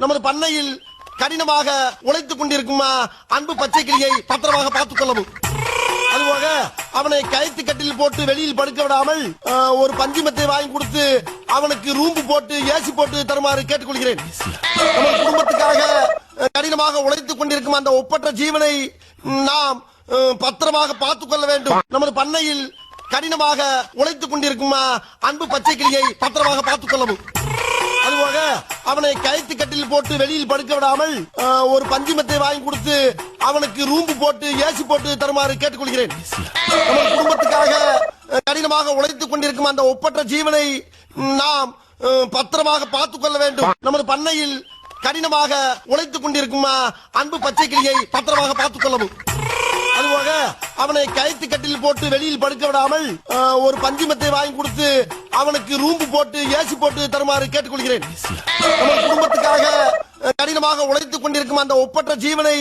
நமது பண்ணையில் கடினமாக உழைத்துக் கொண்டிருக்கும் அன்பு பச்சை கிளியை பத்திரமாக பார்த்துக் கொள்ளவும். அதுபோக அவனை கயிற்று கட்டில் போட்டு வெளியில் படுக்க விடாமல் ஒரு பஞ்சுமத்தை வாங்கி கொடுத்து அவனுக்கு ரூம்பு போட்டு ஏசி போட்டு தருமாறு கேட்டுக்கொள்கிறேன். நமது குடும்பத்துக்காக கடினமாக உழைத்துக் கொண்டிருக்கும் அந்த ஒப்பற்ற ஜீவனை நாம் பத்திரமாக பார்த்துக் கொள்ள வேண்டும். நமது பண்ணையில் கடினமாக உழைத்துக் கொண்டிருக்கும் அன்பு பச்சை கிளியை பத்திரமாக பார்த்துக் கொள்ளவும். அதுபோக அவனை கயிற்று கட்டில் போட்டு வெளியில் படுக்க விடாமல் ஒரு பஞ்சுமத்தை வாங்கி கொடுத்து அவனுக்கு ரூம்பு போட்டு ஏசி போட்டு தருமாறு கேட்டுக்கொள்கிறேன். நமது குடும்பத்துக்காக கடினமாக உழைத்துக் கொண்டிருக்கும் அந்த ஒப்பற்ற ஜீவனை நாம் பத்திரமாக பார்த்துக் கொள்ள வேண்டும். நமது பண்ணையில் கடினமாக உழைத்துக் கொண்டிருக்கும் அன்பு பச்சை கிளியை பத்திரமாக பார்த்துக் கொள்ளவும். அதுபோக அவனை கயிற்று கட்டில் போட்டு வெளியில் படுக்க விடாமல் ஒரு பஞ்சுமத்தை வாங்கி கொடுத்து அவனுக்கு ரூம்பு போட்டு ஏசி போட்டு தருமாறு கேட்டுக்கொள்கிறேன். நமது குடும்பத்துக்காக கடினமாக உழைத்துக் கொண்டிருக்கும் அந்த ஒப்பற்ற ஜீவனை